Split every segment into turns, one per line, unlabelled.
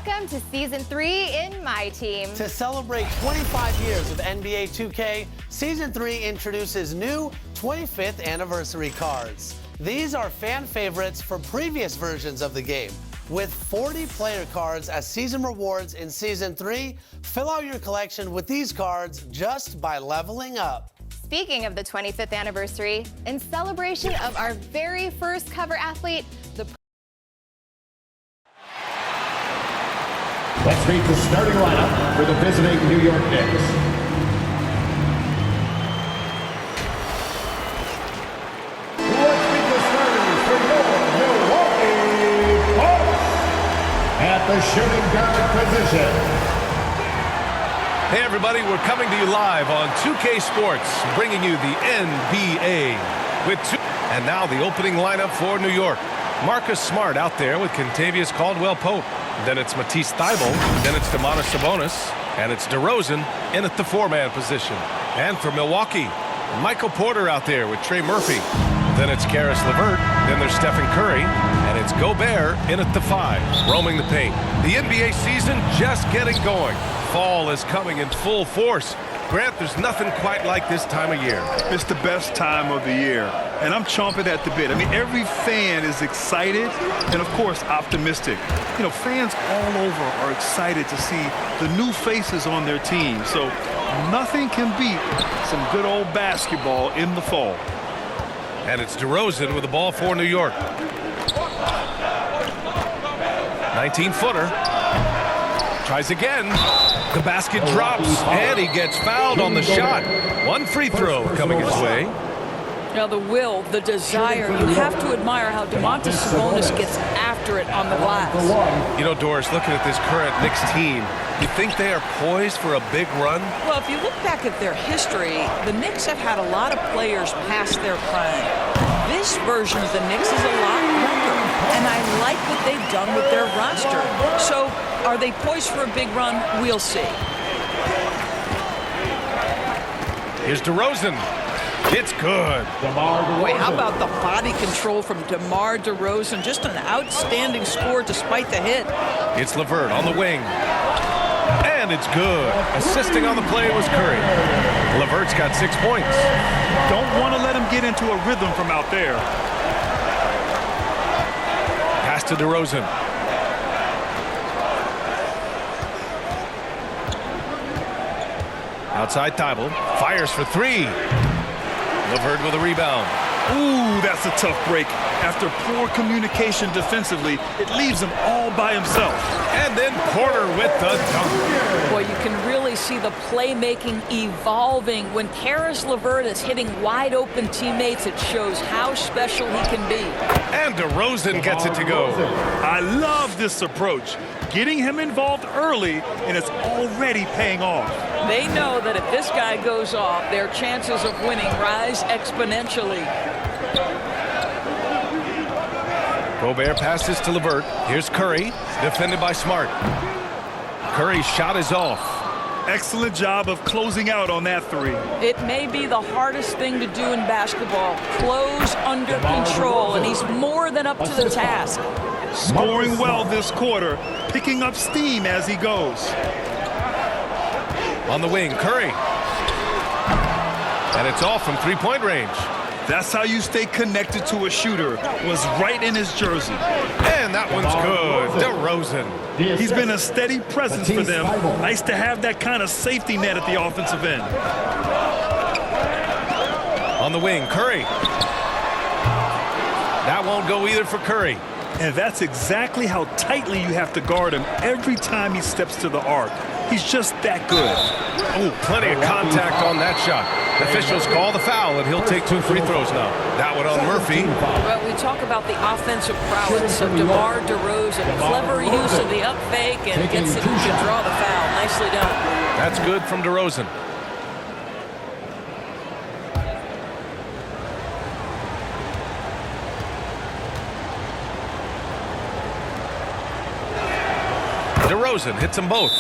Welcome to Season 3 in My Team.
To celebrate 25 years of NBA 2K, Season 3 introduces new 25th anniversary cards. These are fan favorites for previous versions of the game. With 40 player cards as season rewards in Season 3, fill out your collection with these cards just by leveling up.
Speaking of the 25th anniversary, in celebration of our very first cover athlete,
Let's meet the starting lineup for the visiting New York Knicks. Let's meet the starters for your Milwaukee Bucks. At the shooting guard position.
Hey everybody, we're coming to you live on 2K Sports, bringing you the NBA with and now the opening lineup for New York. Marcus Smart out there with Kentavious Caldwell-Pope. Then it's Matisse Thybulle. Then it's Domantas Sabonis. And it's DeRozan in at the four-man position. And for Milwaukee, Michael Porter out there with Trey Murphy. Then it's Caris LeVert. Then there's Stephen Curry. And it's Gobert in at the five, roaming the paint. The NBA season just getting going. Fall is coming in full force. Grant, there's nothing quite like this time of year.
It's the best time of the year, and I'm chomping at the bit. I mean, every fan is excited and, of course, optimistic. You know, fans all over are excited to see the new faces on their team, so nothing can beat some good old basketball in the fall.
And it's DeRozan with the ball for New York. 19-footer. Tries again. The basket drops, and he gets fouled on the shot. One free throw coming his way.
Now the will, the desire, you have to admire how Domantas Sabonis gets after it on the glass.
You know, Doris, looking at this current Knicks team, you think they are poised for a big run?
Well, if you look back at their history, the Knicks have had a lot of players past their prime. This version of the Knicks is a lot younger, and I like what they've done with their roster. So, are they poised for a big run? We'll see.
Here's DeRozan. It's good.
Boy, how about the body control from DeMar DeRozan? Just an outstanding score despite the hit.
It's LeVert on the wing. And it's good. Assisting on the play was Curry. LeVert's got 6 points.
Don't want to let him get into a rhythm from out there.
Pass to DeRozan. Outside Thybulle. Fires for three. LeVert with a rebound.
Ooh, that's a tough break. After poor communication defensively, it leaves him all by himself.
And then Porter with the dunk.
Boy, you can really see the playmaking evolving. When Caris LeVert is hitting wide-open teammates, it shows how special he can be.
And DeRozan gets it to go.
I love this approach. Getting him involved early, and it's already paying off.
They know that if this guy goes off, their chances of winning rise exponentially.
Gobert passes to LeVert. Here's Curry, defended by Smart. Curry's shot is off.
Excellent job of closing out on that three.
It may be the hardest thing to do in basketball. Close under control, and he's more than up to the task.
Scoring well this quarter, picking up steam as he goes.
On the wing, Curry. And it's off from three-point range.
That's how you stay connected to a shooter. Was right in his jersey.
And that one's good. DeRozan.
He's been a steady presence for them. Nice to have that kind of safety net at the offensive end.
On the wing, Curry. That won't go either for Curry.
And that's exactly how tightly you have to guard him every time he steps to the arc. He's just that good.
Oh, plenty of contact on that shot. Officials call the foul, and he'll take 2 free throws now. That one on Murphy.
Well, we talk about the offensive prowess of DeMar DeRozan. Clever use of the up fake and gets it to draw the foul. Nicely done.
That's good from DeRozan. DeRozan hits them both.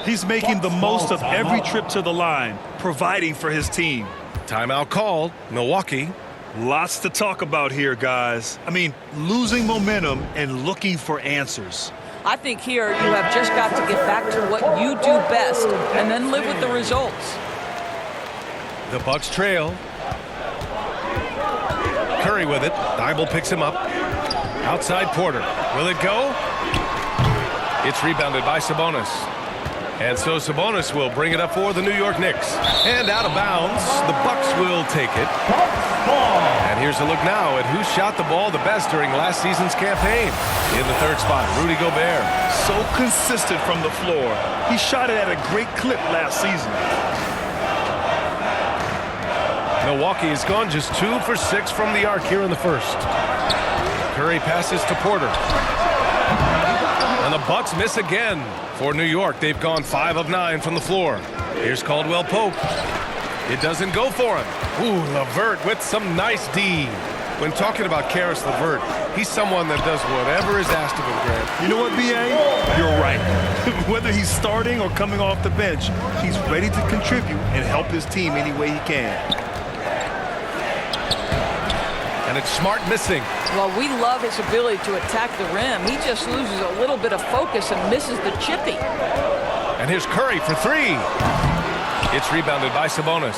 He's making the most of every trip to the line, providing for his team.
Timeout called. Milwaukee.
Lots to talk about here, guys. I mean, losing momentum and looking for answers.
I think here you have just got to get back to what you do best and then live with the results.
The Bucks trail. Curry with it. Thibault picks him up. Outside Porter. Will it go? It's rebounded by Sabonis. And so Sabonis will bring it up for the New York Knicks. And out of bounds, the Bucks will take it. And here's a look now at who shot the ball the best during last season's campaign. In the third spot, Rudy Gobert.
So consistent from the floor. He shot it at a great clip last season.
Milwaukee has gone just 2 for 6 from the arc here in the first. Curry passes to Porter. And the Bucks miss again. For New York, they've gone 5 of 9 from the floor. Here's Caldwell Pope. It doesn't go for him. Ooh, LeVert with some nice D. When talking about Karis LeVert, he's someone that does whatever is asked of him, Grant.
You know what, B.A.? You're right. Whether he's starting or coming off the bench, he's ready to contribute and help his team any way he can.
And it's Smart missing.
Well, we love his ability to attack the rim. He just loses a little bit of focus and misses the chippy.
And here's Curry for 3. It's rebounded by Sabonis.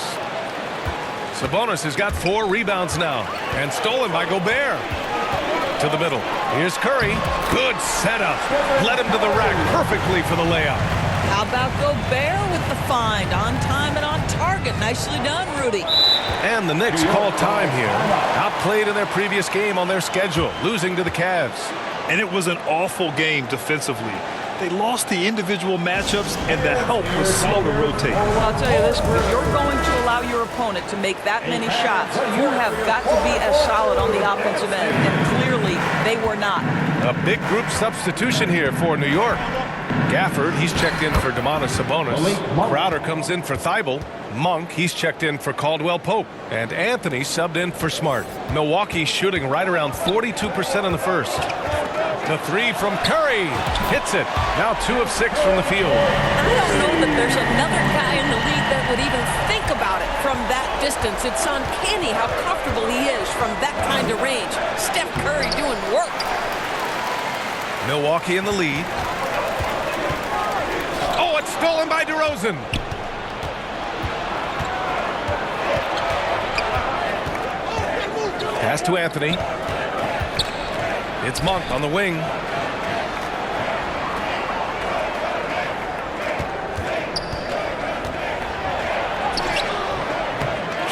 Sabonis has got 4 rebounds now. And stolen by Gobert. To the middle. Here's Curry. Good setup. Led him to the rack perfectly for the layup.
How about Gobert with the find? On time and on target. Nicely done, Rudy.
And the Knicks call time here. Outplayed in their previous game on their schedule, losing to the Cavs.
And it was an awful game defensively. They lost the individual matchups, and the help was slow to rotate.
Well, I'll tell you this, if you're going to allow your opponent to make that many shots, you have got to be as solid on the offensive end, and clearly they were not.
A big group substitution here for New York. Gafford, he's checked in for Domantas Sabonis. Crowder comes in for Thibault. Monk, he's checked in for Caldwell Pope. And Anthony subbed in for Smart. Milwaukee shooting right around 42% in the first. The 3 from Curry. Hits it. Now 2 of 6 from the field.
I don't know that there's another guy in the league that would even think about it from that distance. It's uncanny how comfortable he is from that kind of range. Steph Curry doing work.
Milwaukee in the lead. Oh, it's stolen by DeRozan. Pass to Anthony. It's Monk on the wing.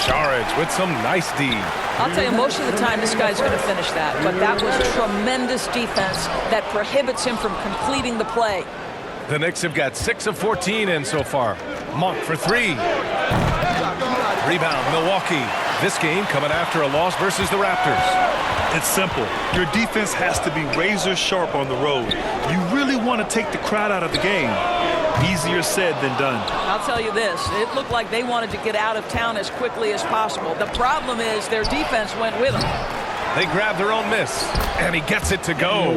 Saric with some nice D.
I'll tell you, most of the time this guy's going to finish that. But that was tremendous defense that prohibits him from completing the play.
The Knicks have got 6 of 14 in so far. Monk for 3. Rebound, Milwaukee. This game coming after a loss versus the Raptors.
It's simple. Your defense has to be razor sharp on the road. You really want to take the crowd out of the game. Easier said than done.
I'll tell you this, it looked like they wanted to get out of town as quickly as possible. The problem is their defense went with them.
They grab their own miss, and he gets it to go.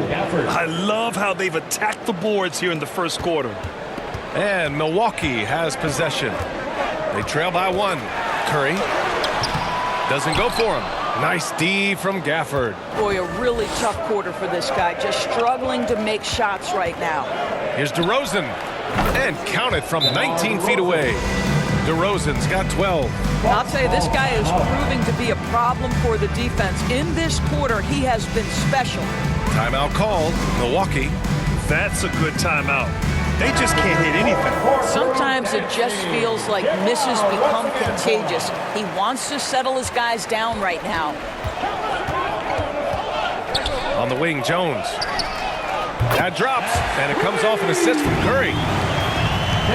I love how they've attacked the boards here in the first quarter.
And Milwaukee has possession. They trail by 1. Curry doesn't go for him. Nice D from Gafford.
Boy, a really tough quarter for this guy. Just struggling to make shots right now.
Here's DeRozan. And counted from 19 feet away. DeRozan's got 12.
I'll tell you, this guy is proving to be a problem for the defense. In this quarter, he has been special.
Timeout called. Milwaukee.
That's a good timeout. They just can't hit anything.
Sometimes it just feels like misses become contagious. He wants to settle his guys down right now.
On the wing, Jones. That drops, and it comes off an assist from Curry.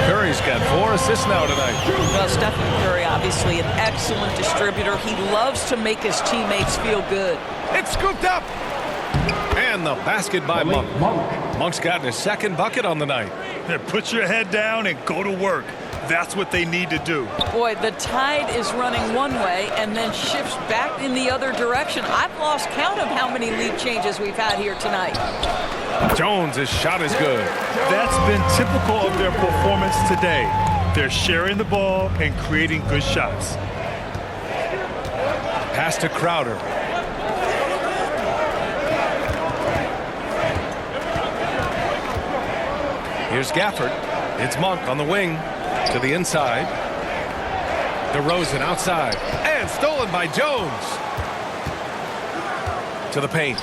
Curry's got 4 assists now tonight.
Well, Stephen Curry, obviously an excellent distributor. He loves to make his teammates feel good.
It's scooped up. And the basket by Monk. Monk's gotten his 2nd bucket on the night.
Put your head down and go to work. That's what they need to do.
Boy, the tide is running one way and then shifts back in the other direction. I've lost count of how many lead changes we've had here tonight.
Jones' shot is good.
That's been typical of their performance today. They're sharing the ball and creating good shots.
Pass to Crowder. Here's Gafford. It's Monk on the wing to the inside. DeRozan outside. And stolen by Jones. To the paint.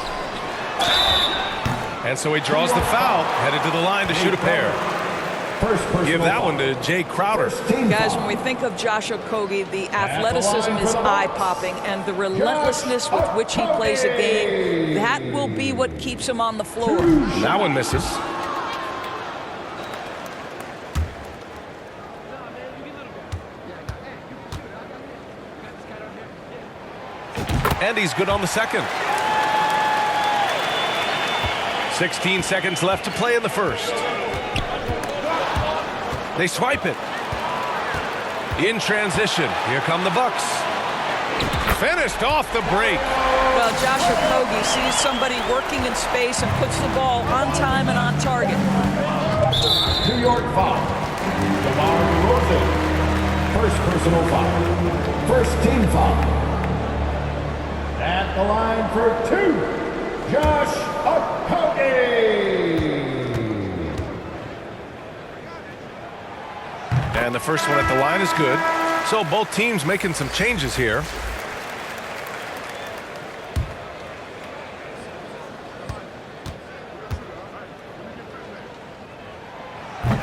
And so he draws the foul. Headed to the line to shoot a pair. Give that one to Jay Crowder.
Guys, when we think of Josh Okogie, the athleticism is eye-popping, and the relentlessness with which he plays the game, that will be what keeps him on the floor.
That one misses. And he's good on the second. 16 seconds left to play in the first. They swipe it. In transition. Here come the Bucks. Finished off the break.
Well, Josh Okogie sees somebody working in space and puts the ball on time and on target.
New York foul. DeMar DeRozan. First personal foul. First team foul. At the line for two, Josh Okogie.
And the first one at the line is good. So both teams making some changes here.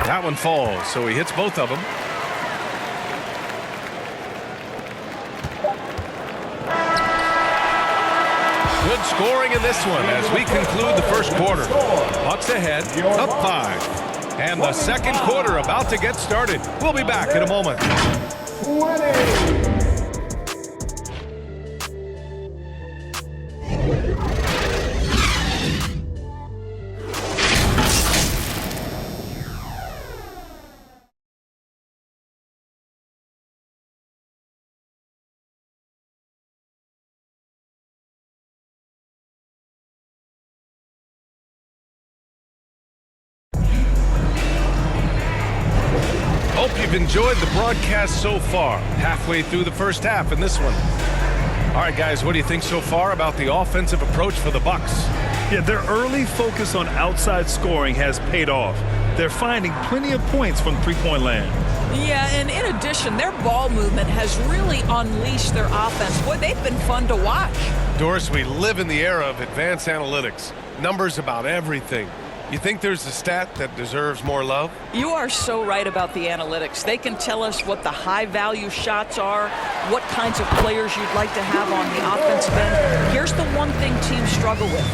That one falls, so he hits both of them. Good scoring in this one as we conclude the first quarter. Bucks ahead, up 5. And the second quarter about to get started. We'll be back in a moment.
20.
Hope you've enjoyed the broadcast so far. Halfway through the first half in this one. All right, guys, what do you think so far about the offensive approach for the Bucks?
Yeah, their early focus on outside scoring has paid off. They're finding plenty of points from three-point land.
Yeah, and in addition, their ball movement has really unleashed their offense. Boy, they've been fun to watch.
Doris, we live in the era of advanced analytics. Numbers about everything. You think there's a stat that deserves more love?
You are so right about the analytics. They can tell us what the high-value shots are, what kinds of players you'd like to have on the offensive end. Here's the one thing teams struggle with: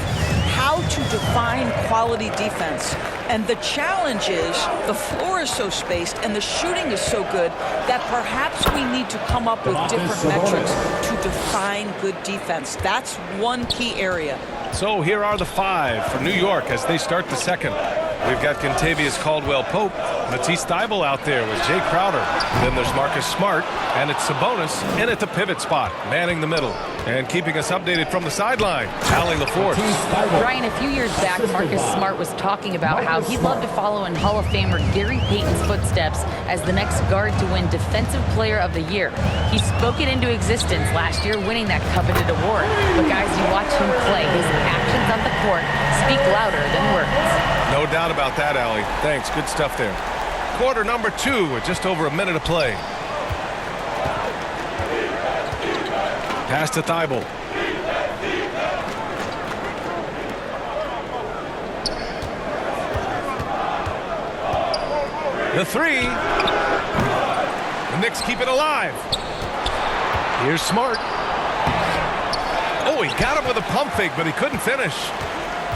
how to define quality defense. And the challenge is the floor is so spaced and the shooting is so good that perhaps we need to come up with different metrics to define good defense. That's one key area.
So here are the 5 for New York as they start the second. We've got Kentavious Caldwell-Pope, Matisse Thybulle out there with Jay Crowder. Then there's Marcus Smart, and it's Sabonis in at the pivot spot, manning the middle. And keeping us updated from the sideline, Allie LaForce.
Brian, a few years back, Marcus Smart was talking about how he'd love to follow in Hall of Famer Gary Payton's footsteps as the next guard to win Defensive Player of the Year. He spoke it into existence last year, winning that coveted award. But guys, you watch him play, his actions on the court speak louder than words.
No doubt about that, Allie. Thanks. Good stuff there. Quarter number 2 with just over a minute of play. Pass to Thybulle. The 3. The Knicks keep it alive. Here's Smart. Oh, he got him with a pump fake, but he couldn't finish.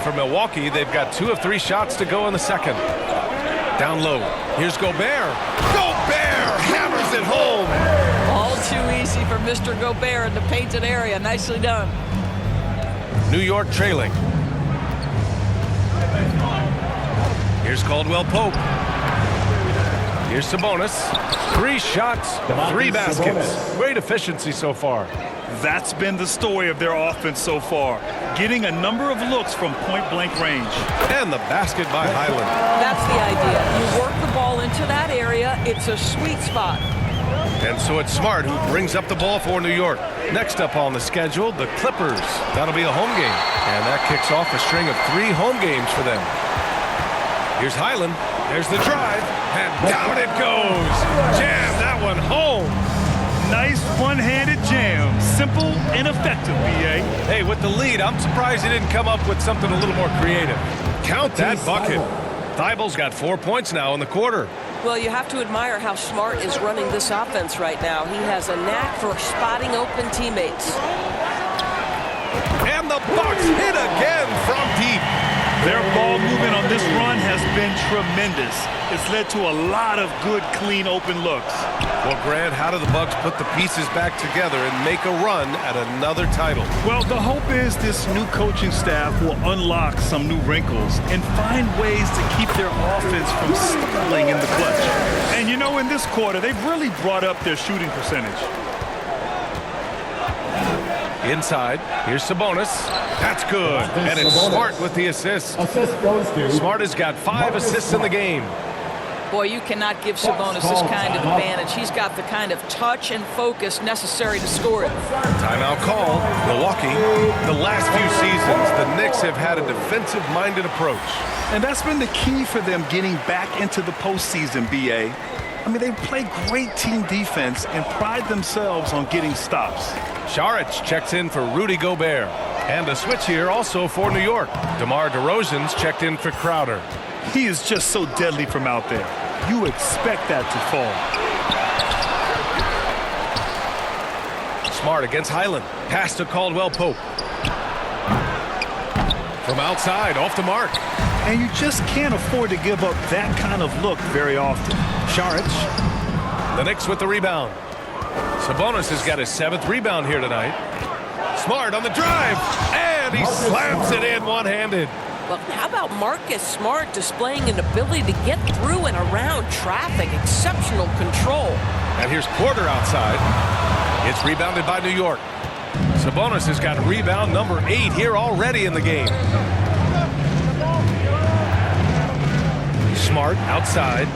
For Milwaukee, they've got 2 of 3 shots to go in the second. Down low. Here's Gobert. Gobert hammers it home.
All too easy for Mr. Gobert in the painted area. Nicely done.
New York trailing. Here's Caldwell-Pope. Here's Sabonis. 3 shots, 3 baskets. Great efficiency so far.
That's been the story of their offense so far, getting a number of looks from point-blank range.
And the basket by Highland.
That's the idea. You work the ball into that area. It's a sweet spot.
And so it's Smart who brings up the ball for New York. Next up on the schedule, the Clippers. That'll be a home game. And that kicks off a string of 3 home games for them. Here's Highland. There's the drive. And down it goes. Jam that one home.
Nice one-handed jam. Simple and effective, B.A.
Hey, with the lead, I'm surprised he didn't come up with something a little more creative. Count that bucket. Thibel's got 4 points now in the quarter.
Well, you have to admire how Smart is running this offense right now. He has a knack for spotting open teammates.
And the Bucks hit again from deep.
Their ball movement on this run has been tremendous. It's led to a lot of good, clean, open looks.
Well, Grant, how do the Bucks put the pieces back together and make a run at another title?
Well, the hope is this new coaching staff will unlock some new wrinkles and find ways to keep their offense from stalling in the clutch. And you know, in this quarter, they've really brought up their shooting percentage.
Inside, here's Sabonis. That's good. And it's Smart with the assist. Smart has got 5 assists in the game.
Boy, you cannot give Sabonis this kind of advantage. He's got the kind of touch and focus necessary to score it.
Timeout call. Milwaukee. The last few seasons, the Knicks have had a defensive-minded approach.
And that's been the key for them getting back into the postseason, B.A. I mean, they play great team defense and pride themselves on getting stops.
Saric checks in for Rudy Gobert. And a switch here also for New York. DeMar DeRozan's checked in for Crowder.
He is just so deadly from out there. You expect that to fall.
Smart against Highland. Pass to Caldwell Pope. From outside, off the mark.
And you just can't afford to give up that kind of look very often.
Saric. The Knicks with the rebound. Sabonis has got his 7th rebound here tonight. Smart on the drive. And he slams it in one-handed.
Well, how about Marcus Smart displaying an ability to get through and around traffic? Exceptional control.
And here's Porter outside. It's rebounded by New York. Sabonis has got rebound number 8 here already in the game. Smart outside.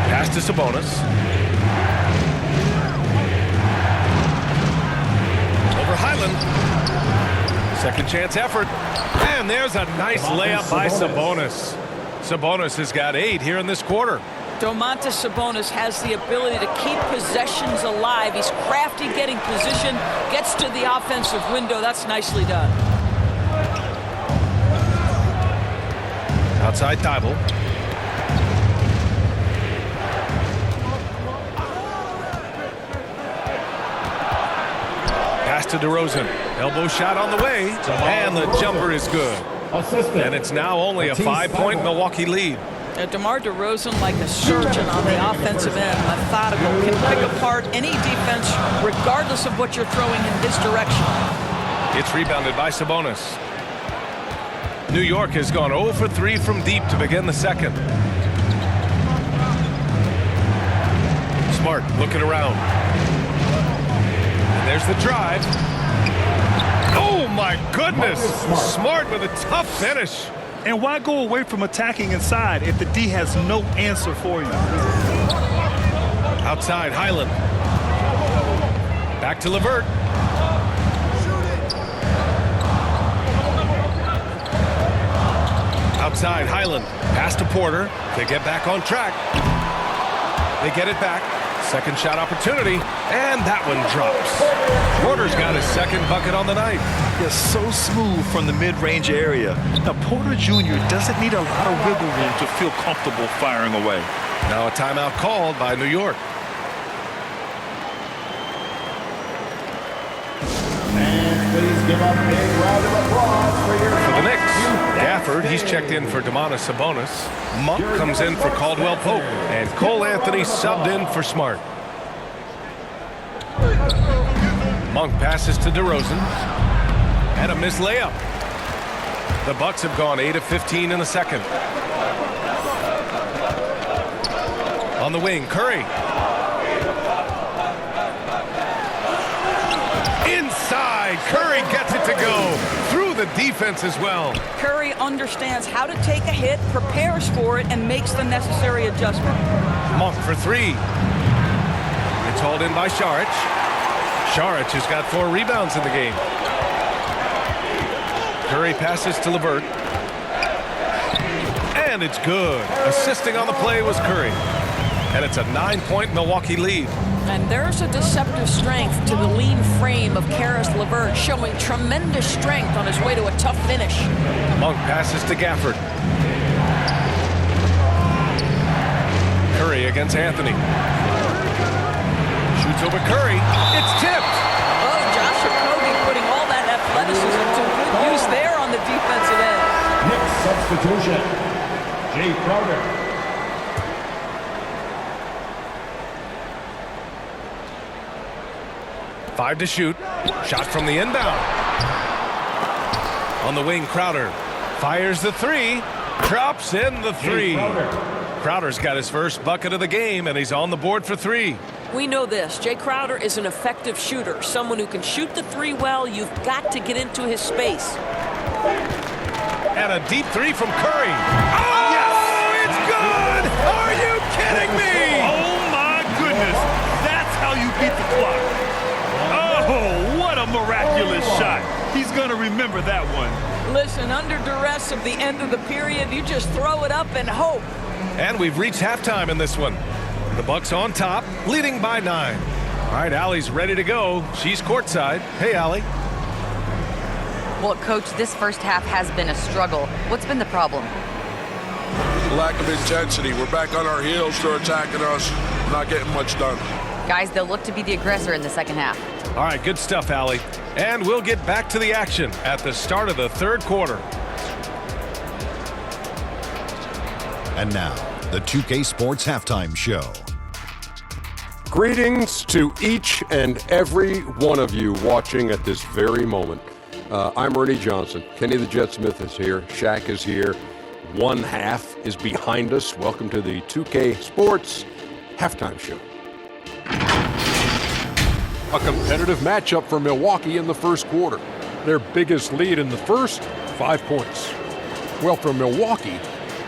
Pass to Sabonis. Over Highland. Second chance effort. And there's a nice layup by Sabonis. Sabonis has got 8 here in this quarter.
Domantas Sabonis has the ability to keep possessions alive. He's crafty getting position, gets to the offensive window. That's nicely done.
Outside Thibault. Pass to DeRozan. Elbow shot on the way. And the jumper is good. And it's now only a 5-point Milwaukee lead.
DeMar DeRozan, like a surgeon on the offensive end, methodical, can pick apart any defense regardless of what you're throwing in his direction.
It's rebounded by Sabonis. New York has gone 0 for 3 from deep to begin the second. Smart looking around. And there's the drive. Oh my goodness! Smart with a tough finish.
And why go away from attacking inside if the D has no answer for you?
Outside, Highland. Back to LeVert. Outside, Highland. Pass to Porter. They get back on track. They get it back. Second shot opportunity. And that one drops. Porter's got his 2nd bucket on the night.
He's so smooth from the mid-range area. Now, Porter Jr. doesn't need a lot of wiggle room to feel comfortable firing away.
Now a timeout called by New York.
And please give a big round of applause
For the Knicks, Gafford, he's checked in for Domantas Sabonis. Monk comes in for Caldwell Pope. And Cole Anthony subbed in for Smart. Monk passes to DeRozan. And a missed layup. The Bucks have gone 8 of 15 in the second. On the wing, Curry. Inside, Curry gets it to go. Through the defense as well.
Curry understands how to take a hit, prepares for it, and makes the necessary adjustment.
Monk for 3. It's hauled in by Saric. Saric has got 4 rebounds in the game. Curry passes to LeVert. And it's good. Assisting on the play was Curry. And it's a 9-point Milwaukee lead.
And there's a deceptive strength to the lean frame of Karis LeVert, showing tremendous strength on his way to a tough finish.
Long passes to Gafford. Curry against Anthony. Shoots over Curry. It's tipped.
Oh, Josh Okogie putting all that athleticism to good use there on the defensive end.
Knicks substitution. Jay Crowder.
5 to shoot. Shot from the inbound. On the wing, Crowder fires the 3. Drops in the 3. Crowder's got his first bucket of the game, and he's on the board for 3.
We know this. Jay Crowder is an effective shooter. Someone who can shoot the 3 well. You've got to get into his space.
And a deep 3 from Curry. Oh, yes! It's good! Are you kidding me?
Oh, my goodness. That's how you beat the clock. Oh, what a miraculous shot. He's going to remember that one.
Listen, under duress of the end of the period, you just throw it up and hope.
And we've reached halftime in this one. The Bucks on top, leading by 9. All right, Allie's ready to go. She's courtside. Hey, Allie.
Well, Coach, this first half has been a struggle. What's been the problem?
Lack of intensity. We're back on our heels. They're attacking us. We're not getting much done.
Guys, they'll look to be the aggressor in the second half.
All right, good stuff, Allie. And we'll get back to the action at the start of the third quarter.
And now, the 2K Sports Halftime Show.
Greetings to each and every one of you watching at this very moment. I'm Ernie Johnson. Kenny the Jet Smith is here. Shaq is here. One half is behind us. Welcome to the 2K Sports Halftime Show. A competitive matchup for Milwaukee in the first quarter. Their biggest lead in the first, 5 points. Well, for Milwaukee,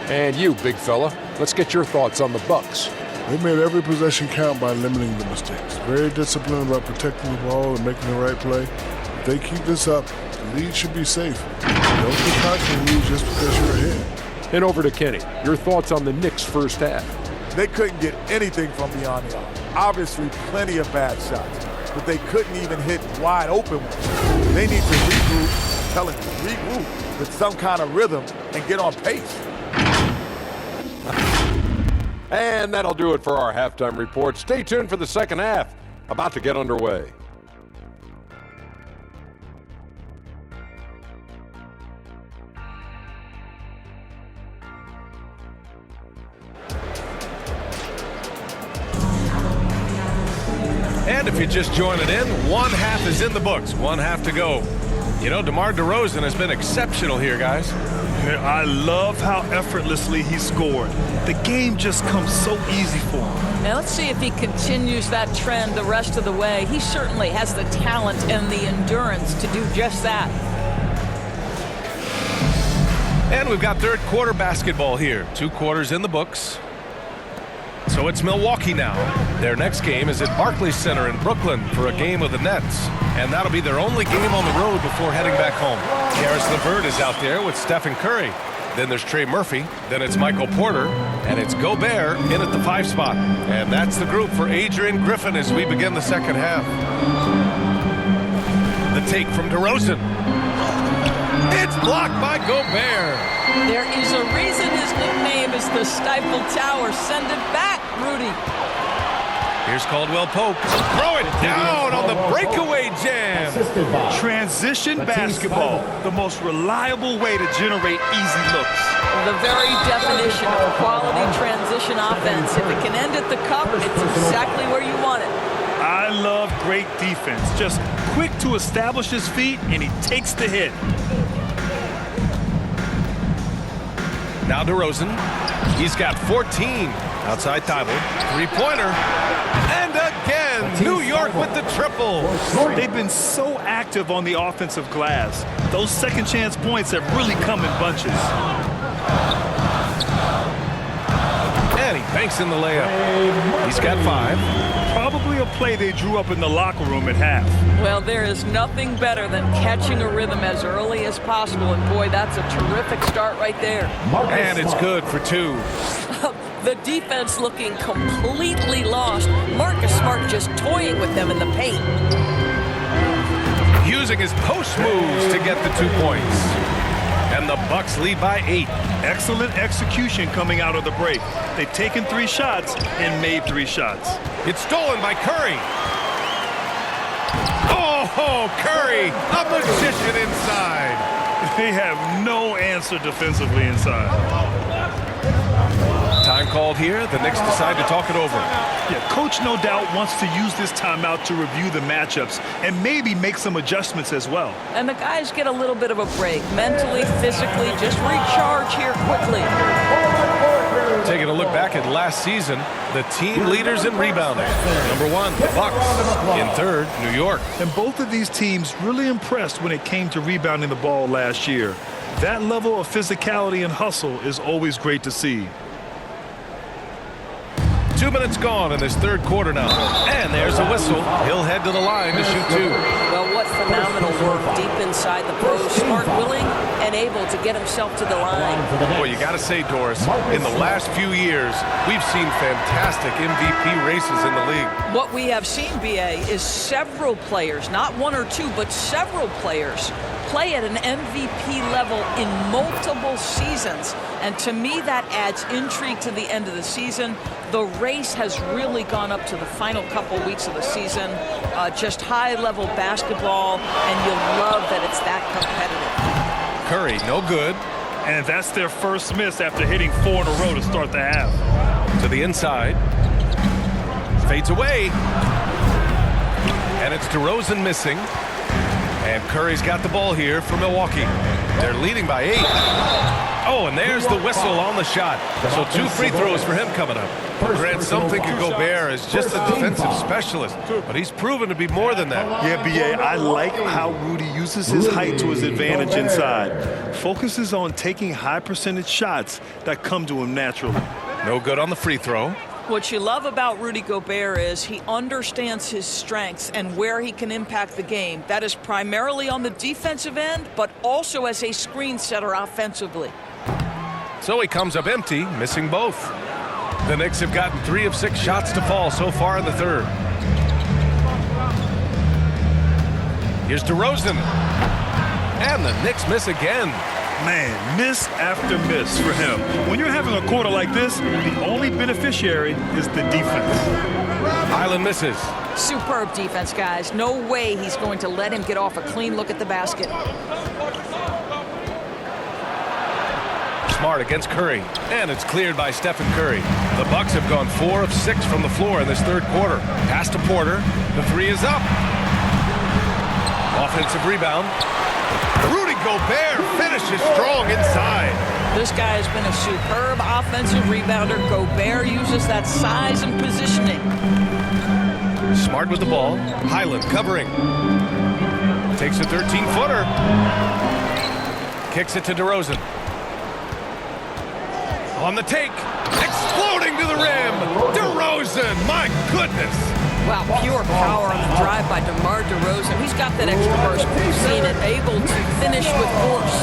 and you, big fella, let's get your thoughts on the Bucks.
They made every possession count by limiting the mistakes. Very disciplined about protecting the ball and making the right play. If they keep this up, the lead should be safe. Don't get cocky and lose just because you're ahead.
And over to Kenny. Your thoughts on the Knicks' first half?
They couldn't get anything from beyond the arc. Obviously, plenty of bad shots, but they couldn't even hit wide open ones. They need to regroup, regroup with some kind of rhythm and get on pace.
And that'll do it for our halftime report. Stay tuned for the second half, about to get underway.
And if you're just joining in, one half is in the books. One half to go. You know, DeMar DeRozan has been exceptional here, guys.
I love how effortlessly he scored. The game just comes so easy for him.
Now let's see if he continues that trend the rest of the way. He certainly has the talent and the endurance to do just that.
And we've got third quarter basketball here. 2 quarters in the books. So it's Milwaukee now. Their next game is at Barclays Center in Brooklyn for a game with the Nets. And that'll be their only game on the road before heading back home. Karis LeVert is out there with Stephen Curry. Then there's Trey Murphy. Then it's Michael Porter. And it's Gobert in at the 5 spot. And that's the group for Adrian Griffin as we begin the second half. The take from DeRozan. It's blocked by Gobert.
There is a reason his nickname is the Stifle Tower. Send it back, Rudy.
Here's Caldwell Pope. Throw it down on the breakaway jam.
Transition basketball, the most reliable way to generate easy looks.
The very definition of quality transition offense. If it can end at the cup, it's exactly where you want it.
I love great defense. Just quick to establish his feet, and he takes the hit.
Now DeRozan. He's got 14. Outside Thibault. 3-pointer. And again, New York with the triple.
They've been so active on the offensive glass. Those second chance points have really come in bunches.
And he banks in the layup. He's got 5.
Probably a play they drew up in the locker room at half.
Well, there is nothing better than catching a rhythm as early as possible, and boy, that's a terrific start right there.
And it's good for 2.
The defense looking completely lost. Marcus Smart just toying with them in the paint.
Using his post moves to get the 2 points. And the Bucks lead by 8.
Excellent execution coming out of the break. They've taken 3 shots and made 3 shots.
It's stolen by Curry. Oh, Curry, a magician inside.
They have no answer defensively inside.
Time called here. The Knicks decide to talk it over.
Yeah, coach no doubt wants to use this timeout to review the matchups and maybe make some adjustments as well.
And the guys get a little bit of a break. Mentally, physically, just recharge here quickly.
Taking a look back at last season, the team leaders in rebounding. Number 1, the Bucks. In 3rd, New York.
And both of these teams really impressed when it came to rebounding the ball last year. That level of physicality and hustle is always great to see.
2 minutes gone in this 3rd quarter now. And there's a whistle. He'll head to the line to shoot 2.
Well, what phenomenal work deep inside the post. Smart, willing, and able to get himself to the line.
Well, you got to say, Doris, in the last few years, we've seen fantastic MVP races in the league.
What we have seen, B.A., is several players, not 1 or 2, but several players, play at an MVP level in multiple seasons. And to me, that adds intrigue to the end of the season. The race has really gone up to the final couple weeks of the season. Just high-level basketball, and you'll love that it's that competitive.
Curry, no good.
And that's their first miss after hitting 4 in a row to start the half.
To the inside. Fades away. And it's DeRozan missing. And Curry's got the ball here for Milwaukee. They're leading by 8. Oh, and there's the whistle on the shot. So 2 free throws for him coming up. Grant, some think of Gobert as just a defensive specialist, but he's proven to be more than that.
Yeah, B.A., I like how Rudy uses his height to his advantage inside. Focuses on taking high percentage shots that come to him naturally.
No good on the free throw.
What you love about Rudy Gobert is he understands his strengths and where he can impact the game. That is primarily on the defensive end, but also as a screen setter offensively.
So he comes up empty, missing both. The Knicks have gotten 3 of 6 shots to fall so far in the 3rd. Here's DeRozan. And the Knicks miss again.
Man, miss after miss for him. When you're having a quarter like this, the only beneficiary is the defense.
Highland misses.
Superb defense, guys. No way he's going to let him get off a clean look at the basket.
Smart against Curry, and it's cleared by Stephen Curry. The Bucks have gone 4 of 6 from the floor in this 3rd quarter. Pass to Porter. The 3 is up. Offensive rebound. Rudy Gobert finishes strong inside.
This guy has been a superb offensive rebounder. Gobert uses that size and positioning.
Smart with the ball. Highland covering. Takes a 13-footer. Kicks it to DeRozan. On the take. Exploding to the rim. DeRozan, my goodness.
Wow, pure power on the drive by DeMar DeRozan. He's got that extra burst. We've seen it, able to finish with force.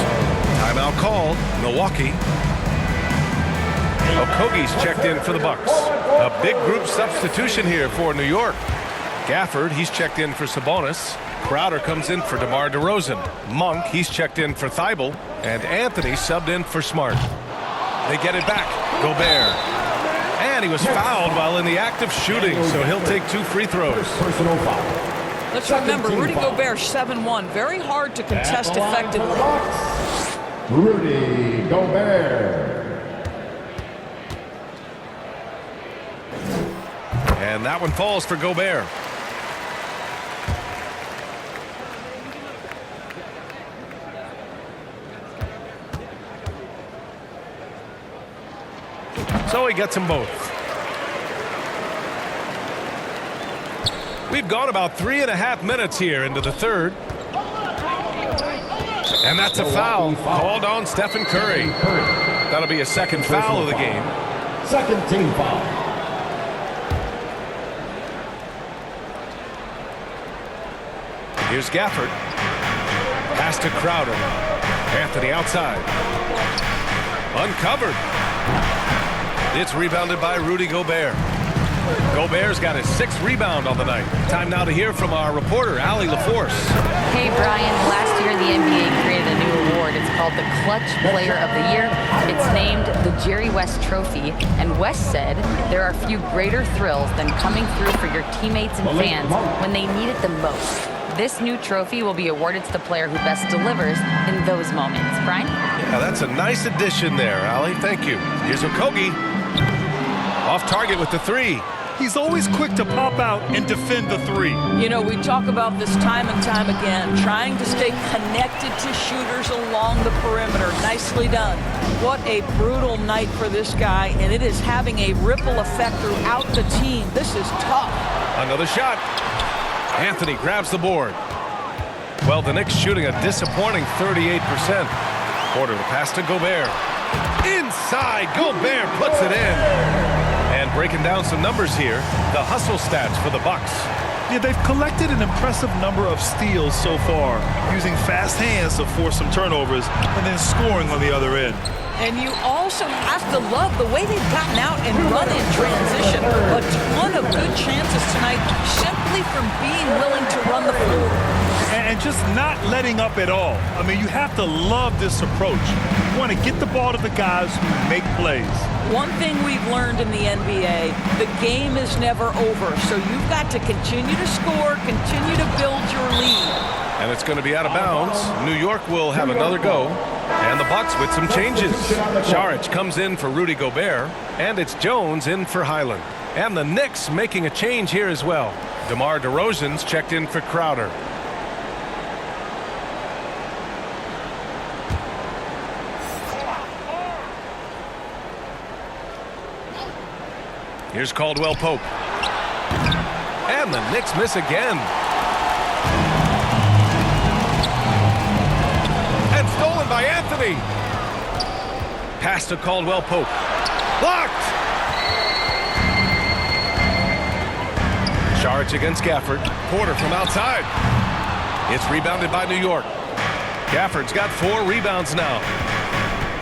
Timeout called. Milwaukee. Okogie's checked in for the Bucks. A big group substitution here for New York. Gafford, he's checked in for Sabonis. Crowder comes in for DeMar DeRozan. Monk, he's checked in for Thibault. And Anthony subbed in for Smart. They get it back. Gobert. And he was fouled while in the act of shooting, so he'll take 2 free throws.
Let's remember, Rudy Gobert, 7-1. Very hard to contest effectively.
Rudy Gobert.
And that one falls for Gobert. So he gets them both. We've gone about 3.5 minutes here into the 3rd. And that's a foul called on Stephen Curry. That'll be a 2nd foul of the game.
second team foul.
Here's Gafford. Pass to Crowder. Anthony outside. Uncovered. It's rebounded by Rudy Gobert. Gobert's got his 6th rebound on the night. Time now to hear from our reporter, Allie LaForce.
Hey, Brian. Last year, the NBA created a new award. It's called the Clutch Player of the Year. It's named the Jerry West Trophy. And West said there are few greater thrills than coming through for your teammates and fans when they need it the most. This new trophy will be awarded to the player who best delivers in those moments. Brian?
Yeah, that's a nice addition there, Allie. Thank you. Here's Okogie. Off target with the 3.
He's always quick to pop out and defend the 3.
You know, we talk about this time and time again, trying to stay connected to shooters along the perimeter. Nicely done. What a brutal night for this guy, and it is having a ripple effect throughout the team. This is tough.
Another shot. Anthony grabs the board. Well, the Knicks shooting a disappointing 38%. Porter the pass to Gobert. Inside, Gobert puts it in. And breaking down some numbers here, the hustle stats for the Bucks.
Yeah, they've collected an impressive number of steals so far, using fast hands to force some turnovers and then scoring on the other end.
And you also have to love the way they've gotten out and run in transition. A ton of good chances tonight simply from being willing to run the floor.
And just not letting up at all. I mean, you have to love this approach. You want to get the ball to the guys who make plays.
One thing we've learned in the NBA, the game is never over. So you've got to continue to score, continue to build your lead.
And it's going to be out of bounds. New York will have another go. And the Bucks with some changes. Saric comes in for Rudy Gobert. And it's Jones in for Highland. And the Knicks making a change here as well. DeMar DeRozan's checked in for Crowder. Here's Caldwell Pope. And the Knicks miss again. And stolen by Anthony. Pass to Caldwell Pope. Blocked. Saric against Gafford. Porter from outside. It's rebounded by New York. Gafford's got 4 rebounds now.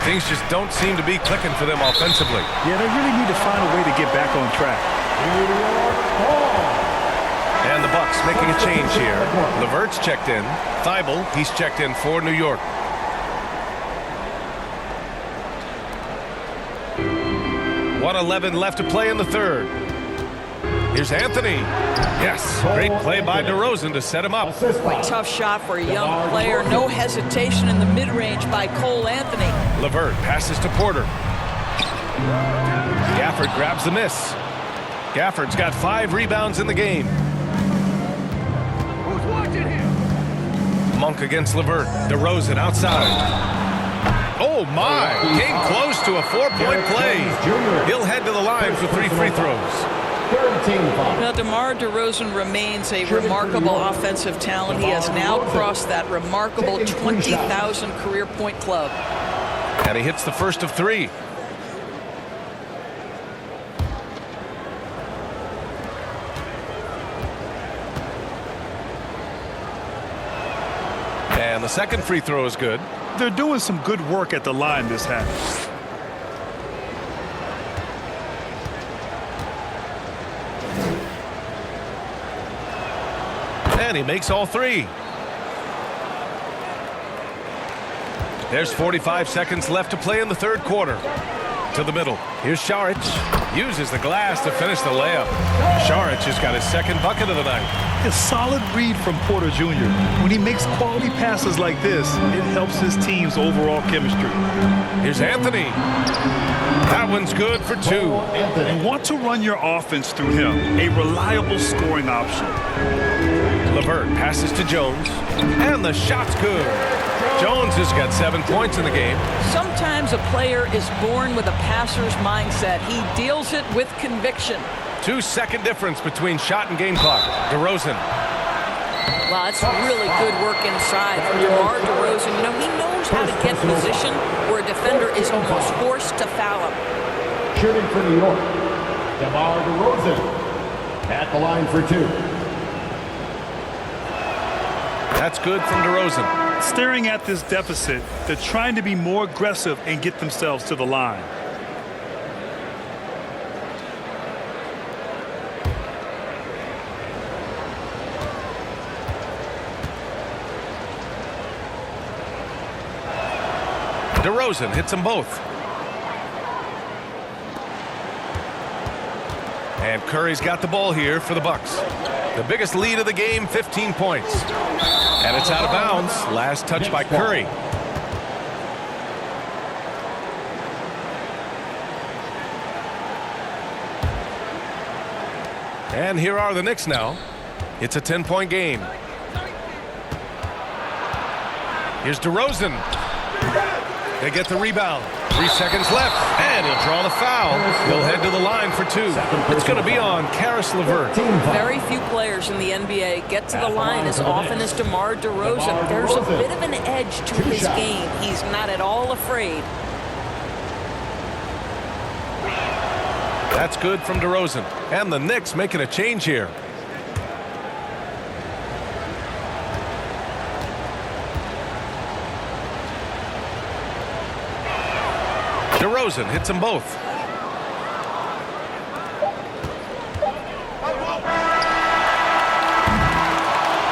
Things just don't seem to be clicking for them offensively.
Yeah, they really need to find a way to get back on track.
And the Bucks making a change here. LeVert's checked in. Thibault, he's checked in for New York. .111 left to play in the third. Here's Anthony. Yes, great play by DeRozan to set him up.
Tough shot for a young player. No hesitation in the mid-range by Cole Anthony.
LeVert passes to Porter. Gafford grabs the miss. Gafford's got 5 rebounds in the game.
Who's watching here?
Monk against LeVert. DeRozan outside. Oh my! Came close to a 4-point play. He'll head to the line for 3 free throws.
Now, DeMar DeRozan remains a remarkable offensive talent. He has now crossed that remarkable 20,000 career point club.
And he hits the first of 3. And the second free throw is good.
They're doing some good work at the line this half.
And he makes all 3. There's 45 seconds left to play in the third quarter. To the middle. Here's Saric. Uses the glass to finish the layup. Saric has got his 2nd bucket of the night.
A solid read from Porter Jr. When he makes quality passes like this, it helps his team's overall chemistry.
Here's Anthony. That one's good for 2.
You want to run your offense through him. A reliable scoring option.
LeVert passes to Jones. And the shot's good. Jones has got 7 points in the game.
Sometimes a player is born with a passer's mindset. He deals it with conviction.
2-second difference between shot and game clock. DeRozan.
Wow, that's really good work inside from DeMar DeRozan. You know, he knows how to get position where a defender is almost forced to foul him.
Shooting for New York, DeMar DeRozan at the line for 2.
That's good from DeRozan.
Staring at this deficit, they're trying to be more aggressive and get themselves to the line.
DeRozan hits them both. And Curry's got the ball here for the Bucks. The biggest lead of the game, 15 points. And it's out of bounds. Last touch by Curry. And here are the Knicks now. It's a 10-point game. Here's DeRozan. They get the rebound. 3 seconds left, and he'll draw the foul. He'll head to the line for 2. It's going to be on Karis LeVert.
Very few players in the NBA get to the line as often as DeMar DeRozan. There's a bit of an edge to his game. He's not at all afraid.
That's good from DeRozan. And the Knicks making a change here. DeRozan hits them both.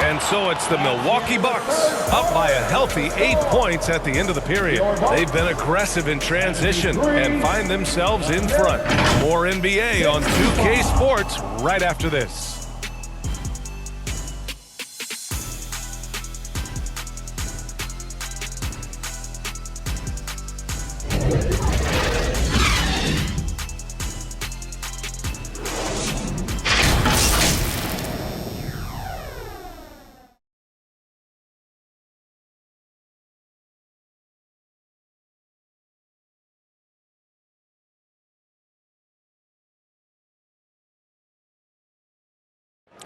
And so it's the Milwaukee Bucks up by a healthy 8 points at the end of the period. They've been aggressive in transition and find themselves in front. More NBA on 2K Sports right after this.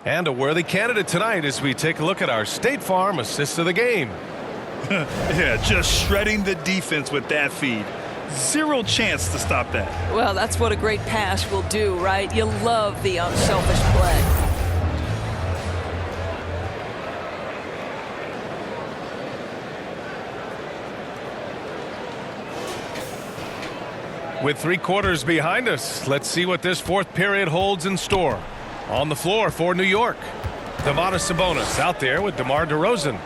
And a worthy candidate tonight as we take a look at our State Farm assist of the game.
Yeah, just shredding the defense with that feed. Zero chance to stop that.
Well, that's what a great pass will do, right? You love the unselfish play.
With 3 quarters behind us, let's see what this 4th period holds in store. On the floor for New York, Domantas Sabonis out there with DeMar DeRozan.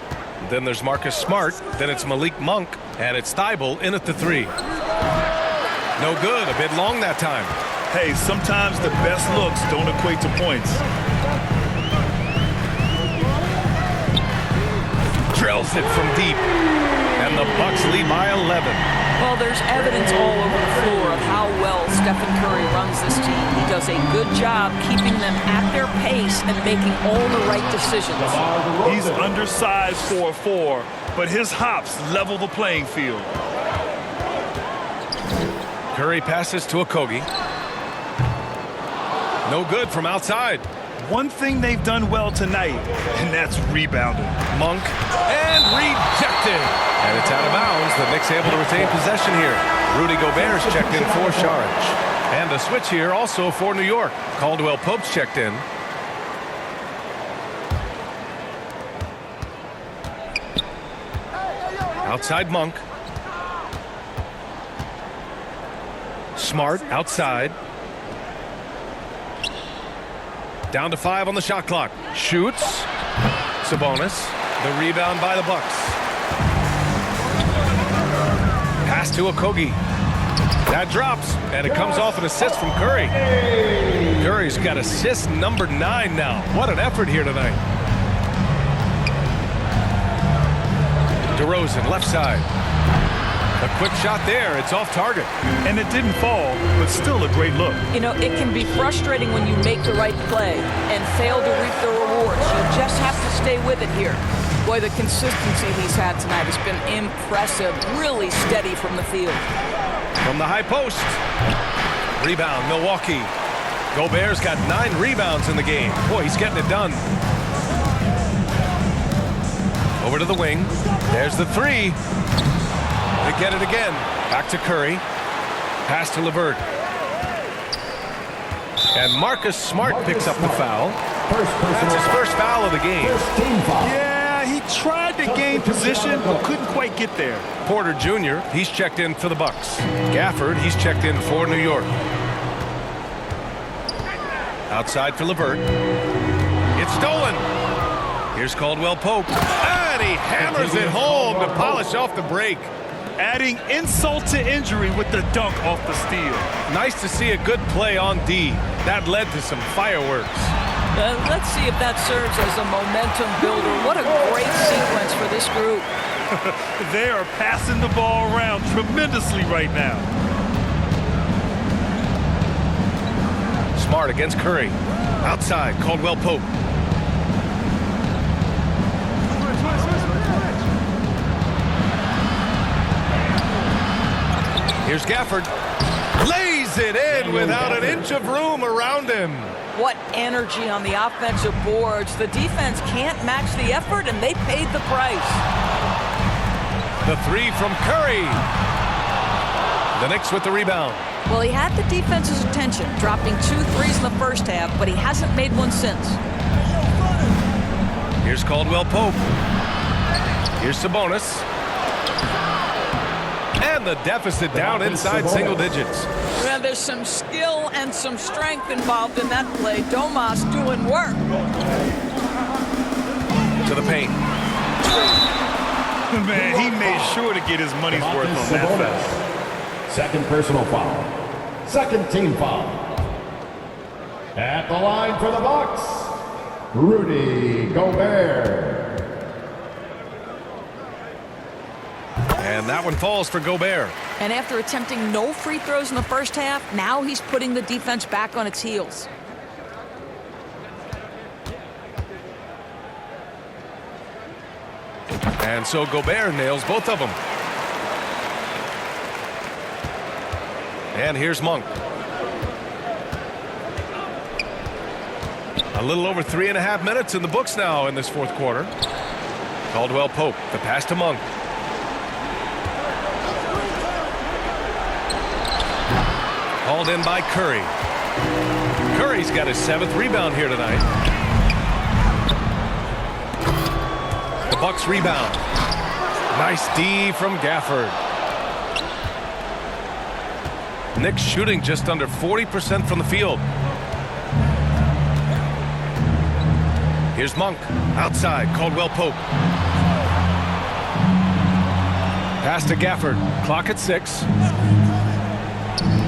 Then there's Marcus Smart. Then it's Malik Monk. And it's Thibault in at the 3. No good. A bit long that time.
Hey, sometimes the best looks don't equate to points.
Drills it from deep. And the Bucks lead by 11.
Well, there's evidence all over the floor of how well Stephen Curry runs this team. He does a good job keeping them at their pace and making all the right decisions.
He's undersized for a 4, but his hops level the playing field.
Curry passes to Okogie. No good from outside.
One thing they've done well tonight, and that's rebounding.
Monk, and rejected. And it's out of bounds. The Knicks able to retain possession here. Rudy Gobert's checked in for Saric. And a switch here also for New York. Caldwell Pope's checked in. Outside Monk. Smart outside. Down to 5 on the shot clock. Shoots. Sabonis. The rebound by the Bucks. Pass to Okogie. That drops, and it comes off an assist from Curry. Curry's got assist number 9 now. What an effort here tonight. DeRozan, left side. A quick shot there. It's off target.
And it didn't fall, but still a great look.
You know, it can be frustrating when you make the right play and fail to reap the rewards. You just have to stay with it here. Boy, the consistency he's had tonight has been impressive. Really steady from the field.
From the high post. Rebound, Milwaukee. Gobert's got 9 rebounds in the game. Boy, he's getting it done. Over to the wing. There's the 3. They get it again. Back to Curry. Pass to LeVert. And Marcus Smart picks up the foul. That's his first foul of the game.
Yeah, he tried to gain position, but couldn't quite get there.
Porter Jr., he's checked in for the Bucks. Gafford, he's checked in for New York. Outside for LeVert. It's stolen. Here's Caldwell Pope. And he hammers it home to polish off the break.
Adding insult to injury with the dunk off the steal.
Nice to see a good play on D. That led to some fireworks.
Let's see if that serves as a momentum builder. What a great sequence for this group.
They are passing the ball around tremendously right now.
Smart against Curry. Outside, Caldwell Pope. Here's Gafford. Lays it in without an inch of room around him.
What energy on the offensive boards. The defense can't match the effort, and they paid the price.
The three from Curry. The Knicks with the rebound.
Well, he had the defense's attention, dropping 2 threes in the first half, but he hasn't made one since.
Here's Caldwell Pope. Here's Sabonis. And the deficit down inside single digits.
Well, there's some skill and some strength involved in that play. Domas doing work.
To the paint.
Man, he made sure to get his money's worth on that foul.
Second personal foul. Second team foul. At the line for the Bucks, Rudy Gobert.
And that one falls for Gobert.
And after attempting no free throws in the first half, now he's putting the defense back on its heels.
And so Gobert nails both of them. And here's Monk. A little over 3.5 minutes in the books now in this fourth quarter. Caldwell Pope, the pass to Monk. Hauled in by Curry. Curry's got his 7th rebound here tonight. The Bucks rebound. Nice D from Gafford. Knicks shooting just under 40% from the field. Here's Monk. Outside, Caldwell Pope. Pass to Gafford. Clock at 6.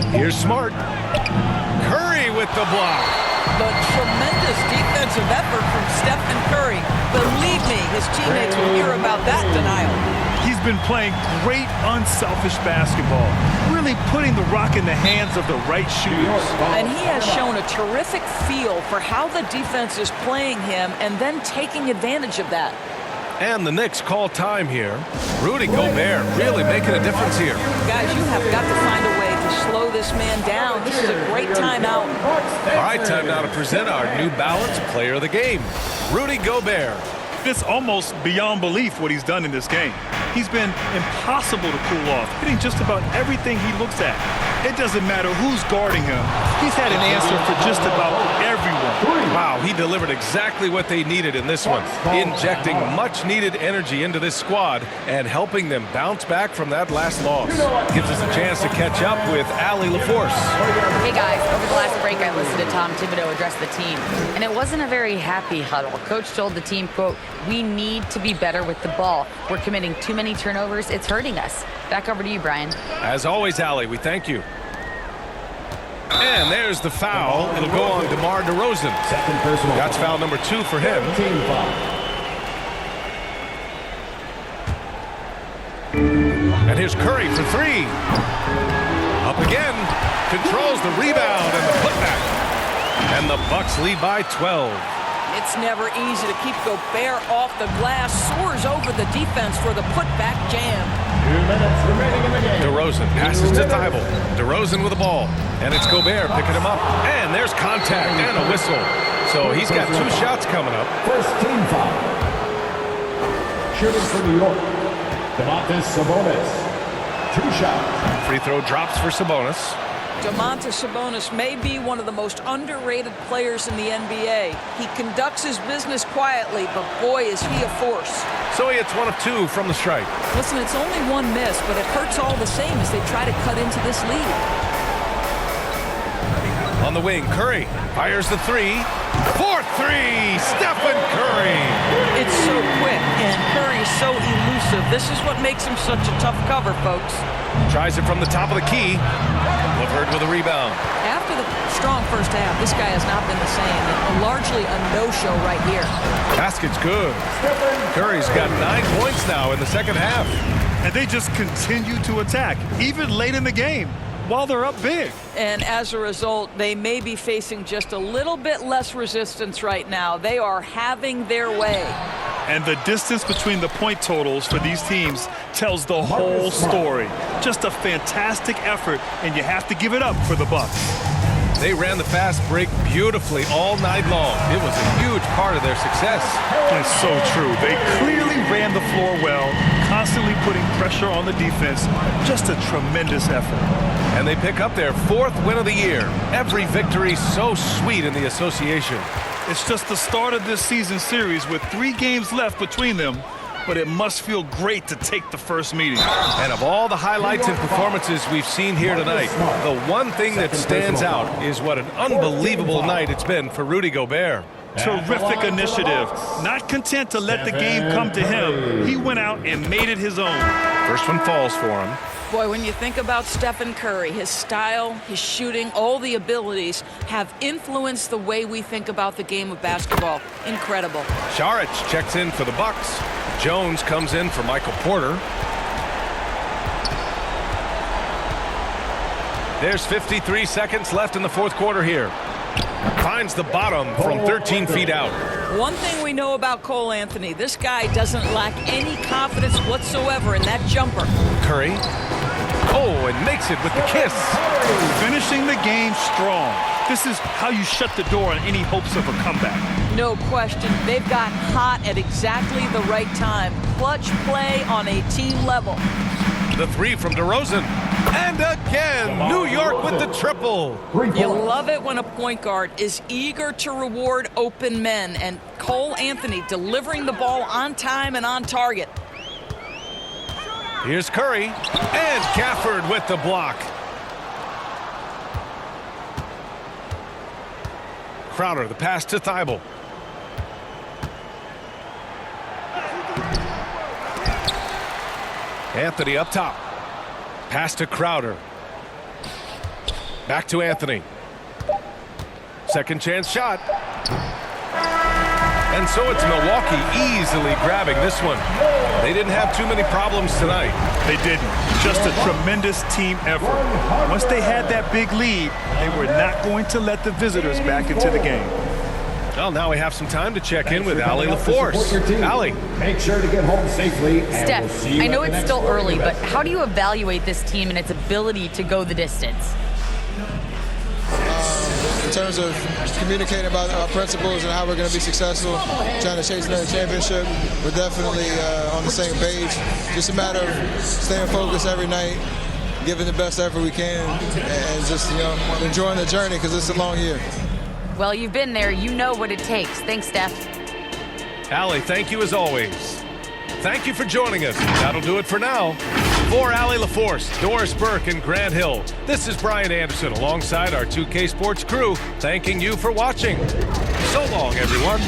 Here's Smart. Curry with the block.
The tremendous defensive effort from Stephen Curry. Believe me, his teammates will hear about that denial.
He's been playing great, unselfish basketball, really putting the rock in the hands of the right shooters.
And he has shown a terrific feel for how the defense is playing him and then taking advantage of that.
And the Knicks call time here. Rudy Gobert really making a difference here.
Guys, you have got to find a way to slow this man down. This is a great timeout.
All right, time now to present our New Balance Player of the Game, Rudy Gobert.
It's almost beyond belief what he's done in this game. He's been impossible to cool off, hitting just about everything he looks at. It doesn't matter who's guarding him. He's had an answer for just about everyone.
Wow, he delivered exactly what they needed in this one, injecting much-needed energy into this squad and helping them bounce back from that last loss. Gives us a chance to catch up with Allie LaForce.
Hey guys, over the last break I listened to Tom Thibodeau address the team, and it wasn't a very happy huddle. Coach told the team, quote, "We need to be better with the ball. We're committing too many turnovers. It's hurting us." Back over to you, Brian.
As always, Allie, we thank you. And there's the foul. It'll go on DeMar DeRozan.
Second personal.
That's foul number 2 for him.
Team foul.
And here's Curry for 3. Up again. Controls the rebound and the putback. And the Bucks lead by 12.
It's never easy to keep Gobert off the glass. Soars over the defense for the putback jam.
2 minutes remaining in the game.
DeRozan passes to Thibault. DeRozan with the ball. And it's Gobert picking him up. And there's contact and a whistle. So he's got 2 shots coming up.
First team foul. Shooting for New York, Sabonis. 2 shots.
Free throw drops for Sabonis.
Domantas Sabonis may be one of the most underrated players in the NBA. He conducts his business quietly, but boy, is he a force.
So he hits 1 of 2 from the stripe.
Listen, it's only one miss, but it hurts all the same as they try to cut into this lead.
On the wing, Curry fires the 3. 4-3, Stephen Curry.
It's so quick, and Curry's so elusive. This is what makes him such a tough cover, folks.
Tries it from the top of the key. LeVert with a rebound.
After the strong first half, this guy has not been the same. And largely a no-show right here.
Basket's good. Curry's got 9 points now in the second half.
And they just continue to attack, even late in the game, while they're up big.
And as a result, they may be facing just a little bit less resistance right now. They are having their way.
And the distance between the point totals for these teams tells the whole story. Just a fantastic effort, and you have to give it up for the Bucks.
They ran the fast break beautifully all night long. It was a huge part of their success.
That's so true. They clearly ran the floor well, constantly putting pressure on the defense. Just a tremendous effort.
And they pick up their 4th win of the year. Every victory so sweet in the association.
It's just the start of this season series with 3 games left between them, but it must feel great to take the first meeting.
And of all the highlights and performances we've seen here tonight, the one thing that stands out is what an unbelievable night it's been for Rudy Gobert.
Terrific initiative. Not content to let the game come to him, he went out and made it his own.
First one falls for him.
Boy, when you think about Stephen Curry, his style, his shooting, all the abilities have influenced the way we think about the game of basketball. Incredible.
Saric checks in for the Bucks. Jones comes in for Michael Porter. There's 53 seconds left in the 4th quarter here. Finds the bottom from 13 feet out.
One thing we know about Cole Anthony, this guy doesn't lack any confidence whatsoever in that jumper.
Curry. Oh, and makes it with the kiss.
Finishing the game strong. This is how you shut the door on any hopes of a comeback.
No question. They've got hot at exactly the right time. Clutch play on a team level.
The 3 from DeRozan. And again, New York with the triple.
You love it when a point guard is eager to reward open men, and Cole Anthony delivering the ball on time and on target.
Here's Curry, and Gafford with the block. Crowder, the pass to Thibault. Anthony up top. Pass to Crowder. Back to Anthony. Second chance shot. And so it's Milwaukee easily grabbing this one. They didn't have too many problems tonight.
They didn't. Just a tremendous team effort. Once they had that big lead, they were not going to let the visitors back into the game.
Well, now we have some time to check in with Allie LaForce. Allie.
Make sure to get home safely.
Steph, I know it's still early, but how do you evaluate this team and its ability to go the distance?
In terms of communicating about our principles and how we're going to be successful, trying to chase another championship, we're definitely on the same page. Just a matter of staying focused every night, giving the best effort we can, and just enjoying the journey because it's a long year.
Well, you've been there. You know what it takes. Thanks, Steph.
Allie, thank you as always. Thank you for joining us. That'll do it for now. For Allie LaForce, Doris Burke, and Grant Hill, this is Brian Anderson alongside our 2K Sports crew, thanking you for watching. So long, everyone.